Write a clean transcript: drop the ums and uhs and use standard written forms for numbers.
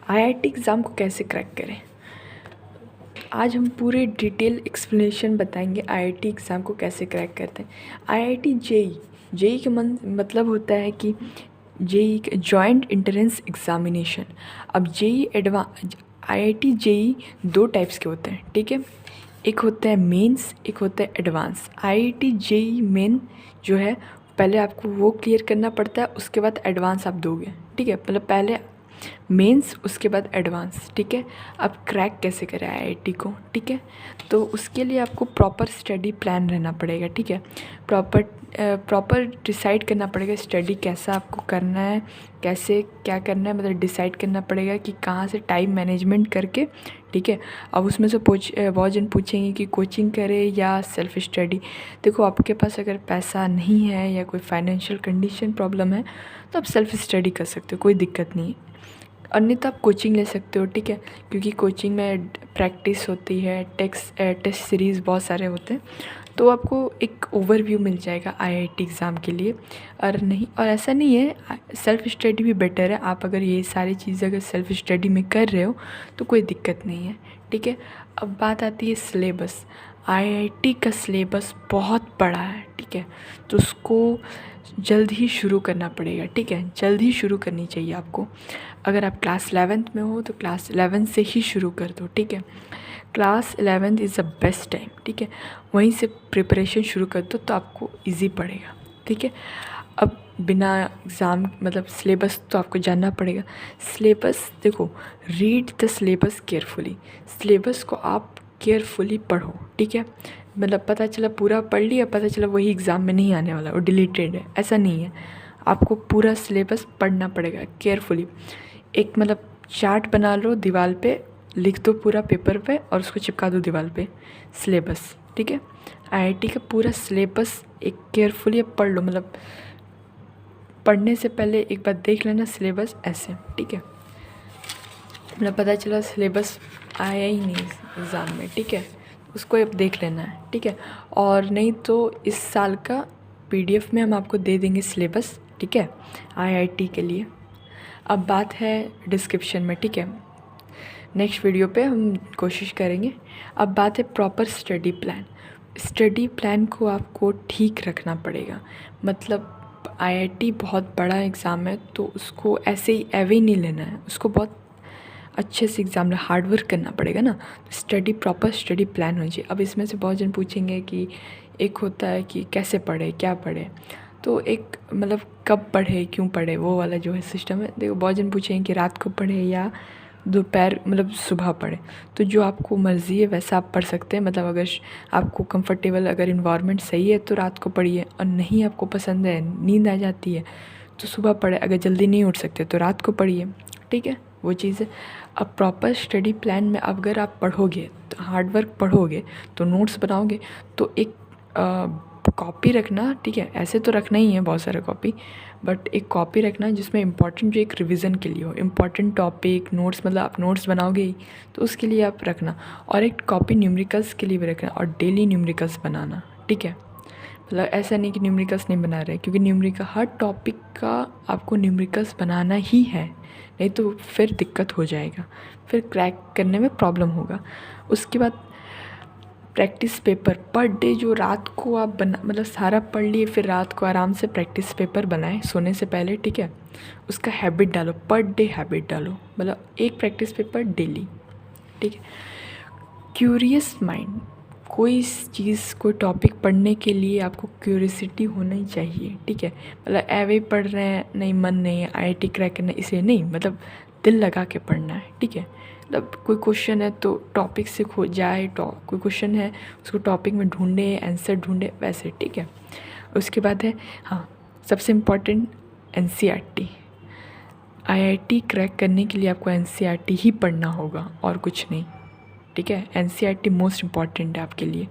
IIT exam को कैसे crack करें, आज हम पूरे डिटेल एक्सप्लेनेशन बताएंगे आईआईटी एग्ज़ाम को कैसे क्रैक करते हैं। आईआईटी जेई का मतलब होता है कि जेई जॉइंट एंट्रेंस एग्जामिनेशन। अब आईआईटी जेई दो टाइप्स के होते हैं, ठीक है। एक होता है मेंस, एक होता है एडवांस। आईआईटी जेई मेन जो है पहले आपको वो क्लियर करना पड़ता है, उसके बाद एडवांस आप दोगे, ठीक है। मतलब पहले मेंस उसके बाद एडवांस, ठीक है। अब क्रैक कैसे करें आईआईटी को, ठीक है। तो उसके लिए आपको प्रॉपर स्टडी प्लान रहना पड़ेगा, ठीक है। प्रॉपर डिसाइड करना पड़ेगा स्टडी कैसा आपको करना है, कैसे क्या करना है, मतलब डिसाइड करना पड़ेगा कि कहाँ से टाइम मैनेजमेंट करके, ठीक है। अब उसमें से बहुत जन पूछेंगे कि कोचिंग करें या सेल्फ स्टडी। देखो आपके पास अगर पैसा नहीं है या कोई फाइनेंशियल कंडीशन प्रॉब्लम है तो आप सेल्फ स्टडी कर सकते हो, कोई दिक्कत नहीं है। अन्यथा आप कोचिंग ले सकते हो, ठीक है। क्योंकि कोचिंग में प्रैक्टिस होती है, टेस्ट सीरीज़ बहुत सारे होते हैं, तो आपको एक ओवरव्यू मिल जाएगा आईआईटी एग्ज़ाम के लिए। और ऐसा नहीं है, सेल्फ स्टडी भी बेटर है। आप अगर ये सारी चीज़ें अगर सेल्फ स्टडी में कर रहे हो तो कोई दिक्कत नहीं है, ठीक है। अब बात आती है सिलेबस। आईआईटी का सिलेबस बहुत बड़ा है, ठीक है। तो उसको जल्द ही शुरू करना पड़ेगा, ठीक है। जल्द ही शुरू करनी चाहिए आपको। अगर आप क्लास 11th में हो तो क्लास 11 से ही शुरू कर दो, ठीक है। Class 11th is the best time, ठीक है। वहीं से प्रिपरेशन शुरू कर दो तो आपको इजी पड़ेगा, ठीक है। अब बिना एग्ज़ाम मतलब सिलेबस तो आपको जानना पड़ेगा। सिलेबस देखो, read the syllabus carefully. Syllabus को आप केयरफुली पढ़ो, ठीक है। मतलब पता चला पूरा पढ़ लिया, पता चला वही एग्ज़ाम में नहीं आने वाला, वो डिलीटेड है, ऐसा नहीं है। आपको पूरा सिलेबस पढ़ना पड़ेगा केयरफुली। एक मतलब चार्ट बना लो, दीवार पे लिख दो पूरा पेपर पे और उसको चिपका दो दीवार पे, सिलेबस, ठीक है। आईआईटी का पूरा सिलेबस एक केयरफुली पढ़ लो। मतलब पढ़ने से पहले एक बार देख लेना सिलेबस ऐसे, ठीक है। मतलब पता चला सिलेबस आया ही नहीं एग्ज़ाम में, ठीक है, उसको अब देख लेना है, ठीक है। और नहीं तो इस साल का पीडीएफ में हम आपको दे देंगे सिलेबस, ठीक है, आईआईटी के लिए। अब बात है डिस्क्रिप्शन में, ठीक है। नेक्स्ट वीडियो पे हम कोशिश करेंगे। अब बात है proper study plan. Study plan को आपको ठीक रखना पड़ेगा। मतलब आईआईटी बहुत बड़ा एग्ज़ाम है तो उसको ऐसे ही एवे ही नहीं लेना है, उसको बहुत अच्छे से एग्ज़ाम में हार्ड वर्क करना पड़ेगा ना। स्टडी प्रॉपर स्टडी प्लान होनी चाहिए। अब इसमें से बहुत जन पूछेंगे कि एक होता है कि कैसे पढ़े, क्या पढ़े, तो एक मतलब कब पढ़े, क्यों पढ़े, वो वाला जो है सिस्टम है। देखो बहुत जन पूछेंगे कि रात को पढ़े या दोपहर मतलब सुबह पढ़े, तो जो आपको मर्ज़ी है वैसा आप पढ़ सकते हैं। मतलब अगर आपको कंफर्टेबल, अगर इन्वायरमेंट सही है तो रात को पढ़िए, और नहीं आपको पसंद है, नींद आ जाती है तो सुबह पढ़े। अगर जल्दी नहीं उठ सकते तो रात को पढ़िए, ठीक है, वो चीज़ है। अब प्रॉपर स्टडी प्लान में अगर आप पढ़ोगे तो हार्ड वर्क पढ़ोगे तो नोट्स बनाओगे तो एक कॉपी रखना, ठीक है। ऐसे तो रखना ही है बहुत सारे कॉपी, बट एक कॉपी रखना जिसमें इंपॉर्टेंट, जो एक रिवीजन के लिए हो, इंपॉर्टेंट टॉपिक नोट्स, मतलब आप नोट्स बनाओगे ही तो उसके लिए आप रखना। और एक कॉपी न्यूमेरिकल्स के लिए भी रखना, और डेली न्यूमेरिकल्स बनाना, ठीक है। मतलब ऐसा नहीं कि न्यूमेरिकल्स नहीं बना रहे, क्योंकि न्यूमेरिकल हर टॉपिक का आपको न्यूमेरिकल्स बनाना ही है, नहीं तो फिर दिक्कत हो जाएगा, फिर क्रैक करने में प्रॉब्लम होगा। उसके बाद प्रैक्टिस पेपर पर डे, जो रात को आप मतलब सारा पढ़ लिए, फिर रात को आराम से प्रैक्टिस पेपर बनाएं सोने से पहले, ठीक है। उसका हैबिट डालो, पर डे हैबिट डालो, मतलब एक प्रैक्टिस पेपर डेली, ठीक है। क्यूरियस माइंड, कोई चीज़ कोई टॉपिक पढ़ने के लिए आपको क्यूरियसिटी होना ही चाहिए, ठीक है। मतलब ऐवे पढ़ रहे हैं, नहीं मन नहीं है आईआईटी क्रैक करना, इसे नहीं, मतलब दिल लगा के पढ़ना है, ठीक है। मतलब कोई क्वेश्चन है तो टॉपिक से खो जाए, कोई क्वेश्चन है उसको टॉपिक में ढूंढे, आंसर ढूंढे, वैसे, ठीक है। उसके बाद है, हाँ, सबसे इम्पॉर्टेंट एनसीईआरटी। आईआईटी क्रैक करने के लिए आपको एनसीईआरटी ही पढ़ना होगा और कुछ नहीं, ठीक है। एनसीईआरटी मोस्ट इम्पॉर्टेंट है आपके लिए।